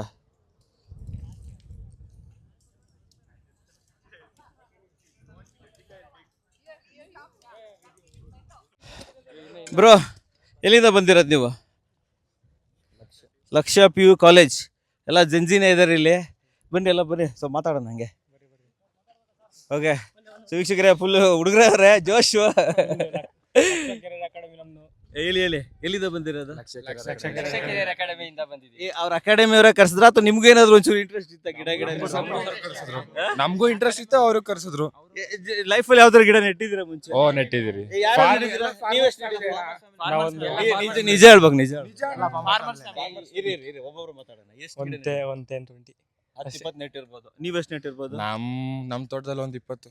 ಬ್ರೋ, ಎಲ್ಲಿಂದ ಬಂದಿರೋದು ನೀವು? ಲಕ್ಷ್ಯ PU ಕಾಲೇಜ್. ಎಲ್ಲ ಜಂಜಿನೇ ಇದ್ದಾರೆ ಇಲ್ಲಿ. ಬನ್ನಿ ಎಲ್ಲ ಬನ್ನಿ, ಸೊ ಮಾತಾಡೋಣ ಹಂಗೆ. ಓಕೆ, ಸೊ ವೀಕ್ಷಕರೇ ಫುಲ್ ಹುಡುಗರವ್ರೆ ಜೋಶ್. ಹೇಳಿ ಎಲ್ಲಿಂದ ಬಂದಿರೋದು? ಅವ್ರ ಅಕಾಡೆಮಿ ಅವರ ಕರ್ಸಿದ್ರ ಅಥವಾ ನಿಮ್ಗೂ ಏನಾದ್ರು ಒಂಚೂರು ಇಂಟ್ರೆಸ್ಟ್ ಇತ್ತ ಗಿಡ ನಮಗೂ ಇಂಟ್ರೆಸ್ಟ್ ಇತ್ತು, ಅವರು ಕರ್ಸಿದ್ರು. ಲೈಫ್ ಅಲ್ಲಿ ಯಾವ್ದಾರು ಗಿಡ ನೆಟ್ಟಿದ್ದೀರಾ ಮುಂಚೆ? ಓ, ನೆಟ್ಟಿದ್ದೀರಿ. ನಿಜ ಹೇಳ್ಬೇಕು, ನಿಜ ಒಬ್ಬೊಬ್ರು ಮಾತಾಡೋಣ. ಒಂದು 20 ನೆಟ್ಟಿರ್ಬೋದು. ನೀವೆಷ್ಟು ನೆಟ್ಟಿರ್ಬೋದು? ನಮ್ ತೋಟದಲ್ಲಿ ಒಂದು 20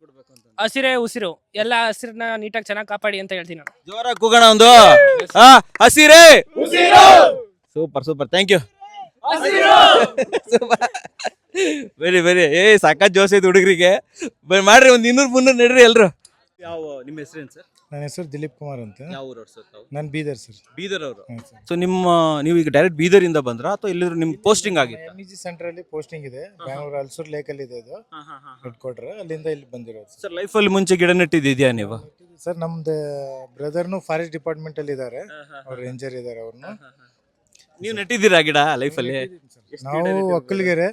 ಕೊಡ್ಬೇಕು ಅಂತ. ಹಸಿರೇ ಉಸಿರು, ಎಲ್ಲ ಹಸಿರನ್ನ ನೀಟಾಗಿ ಚೆನ್ನಾಗಿ ಕಾಪಾಡಿ ಅಂತ ಹೇಳ್ತೀನಿ ನಾನು. ಜೋರಾಗಿ ಕೂಗೋಣ ಒಂದು. ಹಸಿರೇ super super, thank you. Very ಸಾಕಾತ್ ಜೋಸ್ ಐತೆ ಹುಡುಗರಿಗೆ. ಮಾಡ್ರಿ ಒಂದ್ 200-300 ನೆಡ್ರಿ ಎಲ್ರು. ಯಾವ ನಿಮ್ಮ ಹೆಸರೇನು ಸರ್? ನನ್ನ ಹೆಸರು ದಿಲೀಪ್ ಕುಮಾರ್ ಅಂತ. ಯಾವ ಊರು ಸರ್ ತಾವು? ನಾನು ಬೀದರ್ ಸರ್. ಬೀದರ್ ಅವರು. ಸೊ ನೀವು ಈಗ ಡೈರೆಕ್ಟ್ ಬೀದರ್ ಇಂದ ಬಂದ್ರ ಅಥವಾ ಎಲ್ಲಿದ್ರು ನಿಮ್ ಪೋಸ್ಟಿಂಗ್ ಆಗಿತ್ತು? MEG ಸೆಂಟರ್ ಅಲ್ಲಿ ಪೋಸ್ಟಿಂಗ್ ಇದೆ, ಬ್ಯಾಂಗ್ಳೂರ್ ಅಲ್ಸೂರ್ ಲೇಕ್ ಅಲ್ಲಿ ಇದೆ ಇದು ಹೆಡ್ ಕ್ವಾರ್ಟರ್. ಅಲ್ಲಿಂದ ಇಲ್ಲಿ ಬಂದಿರೋದು ಸರ್. ಲೈಫ್ ಅಲ್ಲಿ ಮುಂಚೆ ಗಿಡ ನೆಟ್ಟಿದ್ಯಾ ನೀವು? ಸರ್, ನಮ್ದು ಬ್ರದರ್ನು ಫಾರೆಸ್ಟ್ ಡಿಪಾರ್ಟ್ಮೆಂಟ್ ಅಲ್ಲಿ ಇದ್ದಾರೆ, ಅವ್ರು ರೇಂಜರ್ ಇದ್ದಾರೆ. ಅವ್ರನ್ನು ನೀವು ನೆಟ್ಟಿದ್ದೀರಾ ಗಿಡ ಲೈಫ್ ಅಲ್ಲಿ? ನಾವು ಒಕ್ಕಲಿಗೆರೆ.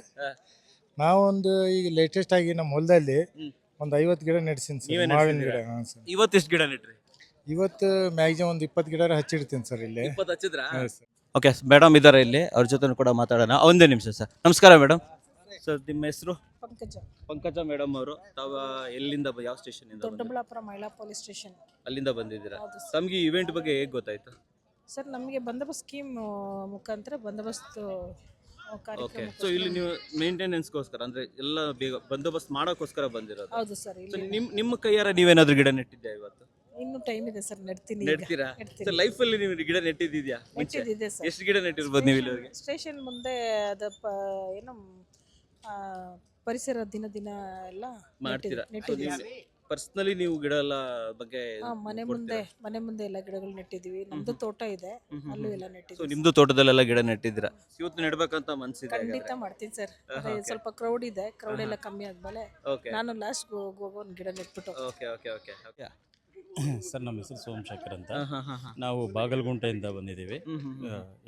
ನಾವೊಂದು ಈಗ ಲೇಟೆಸ್ಟ್ ಆಗಿ ನಮ್ಮ ಹೊಲದಲ್ಲಿ ಒಂದು 50 ಗಿಡ ನೆಡ್ಸಿನಿ ಸರ್, ಮಾವಿನ ಗಿಡ. ಇವತ್ತು ಎಷ್ಟು ಗಿಡ ನೆಟ್ರಿ? ಇವತ್ತು ಮ್ಯಾಕ್ಸಿಮಮ್ ಒಂದು 20 ಗಿಡ ಹಚ್ಚಿಡ್ತೀನಿ ಸರ್ ಇಲ್ಲಿ. ಓಕೆ, ಮೇಡಮ್ ಇದ್ದಾರೆ ಇಲ್ಲಿ, ಅವ್ರ ಜೊತೆ ಕೂಡ ಮಾತಾಡೋಣ. ಒಂದೇ ನಿಮಿಷ ಸರ್. ನಮಸ್ಕಾರ ಮೇಡಮ್. ಸರ್ ನಿಮ್ಮ ಹೆಸರು? ಪಂಕಜ ಮೇಡಮ್ ಅವರು. ತಾವು ಎಲ್ಲಿಂದ, ಯಾವ ಸ್ಟೇಷನ್ ಇಂದ? ದೊಡ್ಡಬಳ್ಳಾಪುರ ಮಹಿಳಾ ಪೊಲೀಸ್ ಸ್ಟೇಷನ್ ಅಲ್ಲಿಂದ ಬಂದಿದ್ದೀರಾ? ತಮ್ಗೆ ಇವೆಂಟ್ ಬಗ್ಗೆ ಹೇಗೆ ಗೊತ್ತಾಯ್ತು ಸರ್? ನಮಗೆ ಬಂದೋಬಸ್ತ್ ಸ್ಕೀಮ್ ಮುಖಾಂತರ ಬಂದೋಬಸ್ತ್ ಓಕೆ. ಸೊ ಇಲ್ಲಿ ನೀವು ಮೇಂಟೆನೆನ್ಸ್ಗೋಸ್ಕರ ಅಂದ್ರೆ ಎಲ್ಲ ಬೇಗ ಬಂದೋಬಸ್ತ್ ಮಾಡೋಕ್ಕೋಸ್ಕರ ಬಂದಿರೋದು? ಹೌದು ಸರ್. ನಿಮ್ಮ ಕೈಯಾರ ನೀವೇನಾದ್ರೂ ಗಿಡ ನೆಟ್ಟಿದ್ಯಾ ಇವತ್ತು? ಇನ್ನು ಟೈಮ್ ಇದೆ ಸರ್, ನೆಡ್ತೀನಿ. ನೆಡ್ತೀರಾ ಸರ್? ಲೈಫ್ ಅಲ್ಲಿ ನೀವು ಗಿಡ ನೆಟ್ಟಿದ್ಯಾ ಮುಂಚೆ? ನೆಟ್ಟಿದ್ದೆ ಸರ್. ಎಷ್ಟು ಗಿಡ ನೆಟ್ಟಿರ್ಬೋದು ನೀವು ಇಲ್ಲಿವರೆಗೆ? ಸ್ಟೇಷನ್ ಮುಂದೆ ಅದು ಏನು ಪರಿಸರ ದಿನ ಎಲ್ಲ ಮಾಡ್ತೀರಾ? ನೆಟ್ಟಿದ್ದೀವಿ. ಪರ್ಸನಲಿ ನೀವು ಗಿಡ ಎಲ್ಲ ಬಗ್ಗೆ ಮನೆ ಮುಂದೆ ಎಲ್ಲ ಗಿಡಗಳು ನೆಟ್ಟಿದೀವಿ. ನಮ್ದು ತೋಟ ಇದೆ, ಅಲ್ಲೂ ಎಲ್ಲ ಸೊ ನೆಟ್ಟಿದ್ದೀವಿ. ನಿಮ್ದು ತೋಟದಲ್ಲೆಲ್ಲ ಗಿಡ ನೆಟ್ಟಿದ್ದೀರಾ? ಇವತ್ತು ನೆಡ್ಬೇಕಂತ ಮನ್ಸಿದೆ? ಖಂಡಿತ ಮಾಡ್ತೀನಿ ಸರ್. ಅದೇ ಸ್ವಲ್ಪ ಕ್ರೌಡ್ ಇದೆ, ಕ್ರೌಡ್ ಎಲ್ಲ ಕಮ್ಮಿ ಆದ್ಮೇಲೆ ಓಕೆ ನಾನು ಲಾಸ್ಟ್ ಹೋಗೋ ಒಂದು ಗಿಡ ನೆಟ್ಬಿಟ್ಟು. Okay okay okay okay. Sir, ನಮ್ಮ ಹೆಸರು ಸೋಮಶೇಖರ್ ಅಂತ. ನಾವು ಬಾಗಲಗುಂಟೆಯಿಂದ ಬಂದಿದ್ದೀವಿ,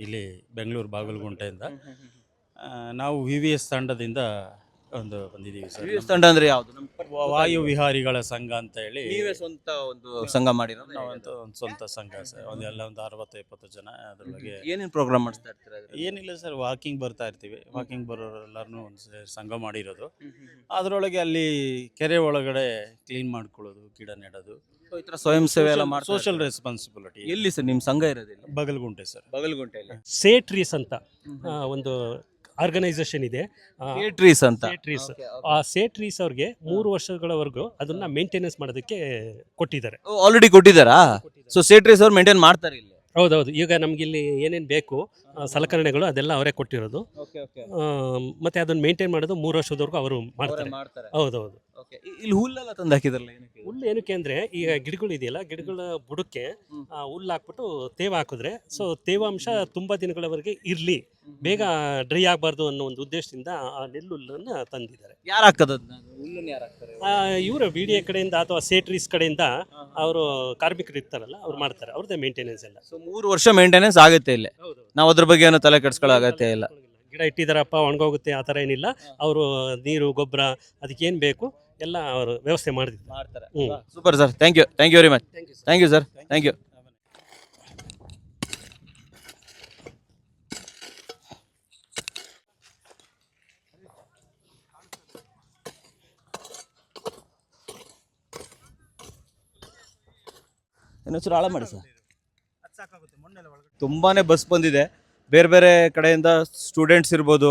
ಇಲ್ಲಿ ಬೆಂಗಳೂರು ಬಾಗಲಗುಂಟೆಯಿಂದ. ನಾವು VVS ತಂಡದಿಂದ ಬಂದಿದ್ದೀವಿ ಸರ್. ತಂಡ ಅಂದ್ರೆ ಯಾವುದು? ವಾಯು ವಿಹಾರಿಗಳ ಸಂಘ ಅಂತ ಹೇಳಿ. ನೀವೇ ಸ್ವಂತ ಒಂದು ಸಂಘ ಮಾಡಿರೋದು? ನಾವಂತೂ ಒಂದು ಸ್ವಂತ ಸಂಘ ಸರ್. ಒಂದು 60-70 ಜನ ಅದ್ರೊಳಗೆ. ಏನೇನು ಪ್ರೋಗ್ರಾಮ್ ಮಾಡಿಸ್ತಾ ಇರ್ತೀರಾ? ಏನಿಲ್ಲ ಸರ್, ವಾಕಿಂಗ್ ಬರ್ತಾ ಇರ್ತೀವಿ. ವಾಕಿಂಗ್ ಬರೋರೆಲ್ಲರೂ ಒಂದು ಸಂಘ ಮಾಡಿರೋದು. ಅದರೊಳಗೆ ಅಲ್ಲಿ ಕೆರೆ ಒಳಗಡೆ ಕ್ಲೀನ್ ಮಾಡ್ಕೊಳ್ಳೋದು, ಗಿಡ ನೆಡೋದು, ಈ ತರ ಸ್ವಯಂ ಸೇವೆ ಎಲ್ಲ ಮಾಡ್ತಾ ಸೋಷಿಯಲ್ ರೆಸ್ಪಾನ್ಸಿಬಿಲಿಟಿ. ಎಲ್ಲಿ ಸರ್ ನಿಮ್ಮ ಸಂಘ ಇರೋದಿಲ್ಲ? ಬಾಗಲಗುಂಟೆ ಸರ್. ಬಾಗಲಗುಂಟೆಯಲ್ಲಿ ಸೇಟ್ರೀಸ್ ಅಂತ ಒಂದು ಆರ್ಗನೈಸೇಷನ್ ಇದೆ. ಟ್ರೀಸ್ ಅಂತ. ಆ ಸೇಟ್ರೀಸ್ ಅವ್ರಿಗೆ 3 ವರ್ಷಗಳವರೆಗೂ ಅದನ್ನ ಮೇಂಟೆನೆನ್ಸ್ ಮಾಡೋದಕ್ಕೆ ಕೊಟ್ಟಿದ್ದಾರೆ. ಆಲ್ರೆಡಿ ಕೊಟ್ಟಿದ್ದಾರಾ? ಸೊ ಸೇಟ್ರೀಸ್ ಅವ್ರು ಮೇಂಟೈನ್ ಮಾಡ್ತಾರೆ ಇಲ್ಲಿ? ಹೌದೌದು. ಈಗ ನಮ್ಗೆ ಇಲ್ಲಿ ಏನೇನು ಬೇಕು ಸಲಕರಣೆಗಳು ಅದೆಲ್ಲ ಅವರೇ ಕೊಟ್ಟಿರೋದು. ಮತ್ತೆ ಅದನ್ನ ಮೇಂಟೈನ್ ಮಾಡೋದು 3 ವರ್ಷದವರೆಗೂ ಅವರು ಮಾಡ್ತಾರೆ. ಹೌದೌದು. ಇಲ್ಲಿ ಹುಲ್ಲೆಲ್ಲ ತಂದು ಹಾಕಿದ್ರಲ್ಲ, ಹುಲ್ಲು ಏನಕ್ಕೆ ಅಂದ್ರೆ ಈಗ ಗಿಡಗಳು ಇದೆಯಲ್ಲ, ಗಿಡಗಳ ಬುಡಕ್ಕೆ ಹುಲ್ಲು ಹಾಕ್ಬಿಟ್ಟು ತೇವ ಹಾಕಿದ್ರೆ ಸೊ ತೇವಾಂಶ ತುಂಬಾ ದಿನಗಳವರೆಗೆ ಇರ್ಲಿ, ಬೇಗ ಡ್ರೈ ಆಗಬಾರ್ದು ಅನ್ನೋ ಒಂದು ಉದ್ದೇಶದಿಂದ ಆ ನೆಲ್ಲುಲ್ಲನ್ನ ತಂದಿದ್ದಾರೆ. ಯಾರು ಹಾಕೋದು ಇವರು BDA ಕಡೆಯಿಂದ ಅಥವಾ ಸೇಟ್ರೀಸ್ ಕಡೆಯಿಂದ ಅವರು ಕಾರ್ಮಿಕರು ಇರ್ತಾರಲ್ಲ, ಅವ್ರು ಮಾಡ್ತಾರೆ. ಅವ್ರದ್ದೇ ಮೇಂಟೆನೆನ್ಸ್ ಎಲ್ಲ. ಸೊ 3 ವರ್ಷ ಮೇಂಟೆನೆನ್ಸ್ ಆಗುತ್ತೆ ಇಲ್ಲಿ. ನಾವು ಅದ್ರ ಬಗ್ಗೆ ಏನೋ ತಲೆ ಕೆಡಿಸ್ಕೊಳ್ಳೋ ಅಗತ್ಯ ಇಲ್ಲ. ಗಿಡ ಇಟ್ಟಿದಾರಪ್ಪ ಒಣಗೋಗುತ್ತೆ ಆ ಥರ ಏನಿಲ್ಲ. ಅವರು ನೀರು ಗೊಬ್ಬರ ಅದಕ್ಕೇನು ಬೇಕು ಎಲ್ಲ ಅವರು ವ್ಯವಸ್ಥೆ ಮಾಡ್ತಾರೆ. Super sir, thank you very much. Thank you sir, thank you. ಇನ್ನೊಂಚೂರು ಆಳ ಮಾಡಿ ಸರ್. ತುಂಬಾನೇ ಬಸ್ ಬಂದಿದೆ, ಬೇರೆ ಬೇರೆ ಕಡೆಯಿಂದ ಸ್ಟೂಡೆಂಟ್ಸ್ ಇರ್ಬೋದು,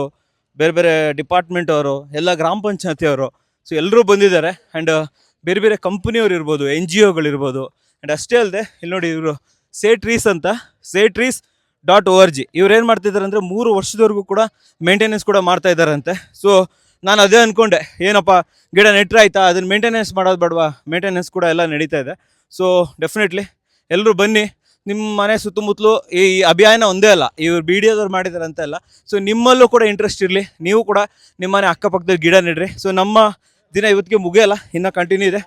ಬೇರೆ ಬೇರೆ ಡಿಪಾರ್ಟ್ಮೆಂಟ್ ಅವರು, ಎಲ್ಲ ಗ್ರಾಮ ಪಂಚಾಯತಿ ಅವರು. ಸೊ ಎಲ್ಲರೂ ಬಂದಿದ್ದಾರೆ. ಆ್ಯಂಡ್ ಬೇರೆ ಬೇರೆ ಕಂಪ್ನಿಯವ್ರು ಇರ್ಬೋದು, NGOಗಳಿರ್ಬೋದು. ಆ್ಯಂಡ್ ಅಷ್ಟೇ ಅಲ್ಲದೆ ಇಲ್ಲಿ ನೋಡಿ, ಇವರು ಸೇಟ್ರೀಸ್ ಅಂತ, SayTrees.org ಇವ್ರು ಏನು ಮಾಡ್ತಿದ್ದಾರೆ ಅಂದರೆ 3 ವರ್ಷದವರೆಗೂ ಕೂಡ ಮೇಂಟೆನೆನ್ಸ್ ಕೂಡ ಮಾಡ್ತಾ ಇದ್ದಾರಂತೆ. ಸೊ ನಾನು ಅದೇ ಅಂದ್ಕೊಂಡೆ, ಏನಪ್ಪ ಗಿಡ ನೆಟ್ರೆ ಆಯ್ತಾ, ಅದನ್ನು ಮೇಂಟೆನೆನ್ಸ್ ಮಾಡೋದು ಬೇಡವಾ? ಮೇಂಟೆನೆನ್ಸ್ ಕೂಡ ಎಲ್ಲ ನಡೀತಾ ಇದೆ. ಸೊ ಡೆಫಿನೆಟ್ಲಿ ಎಲ್ಲರೂ ಬನ್ನಿ. ನಿಮ್ಮ ಮನೆ ಸುತ್ತಮುತ್ತಲು ಈ ಅಭಿಯಾನ ಒಂದೇ ಅಲ್ಲ, ಇವ್ರು BDAದವ್ರು ಮಾಡಿದ್ದಾರೆ ಅಂತ ಅಲ್ಲ. ಸೊ ನಿಮ್ಮಲ್ಲೂ ಕೂಡ ಇಂಟ್ರೆಸ್ಟ್ ಇರಲಿ, ನೀವು ಕೂಡ ನಿಮ್ಮ ಮನೆ ಅಕ್ಕಪಕ್ಕದಲ್ಲಿ ಗಿಡ ನೆಡ್ರಿ. ಸೊ ನಮ್ಮ ದಿನ ಇವತ್ತಿಗೆ ಮುಗಿಯಲ್ಲ, ಇನ್ನೂ ಕಂಟಿನ್ಯೂ ಇದೆ.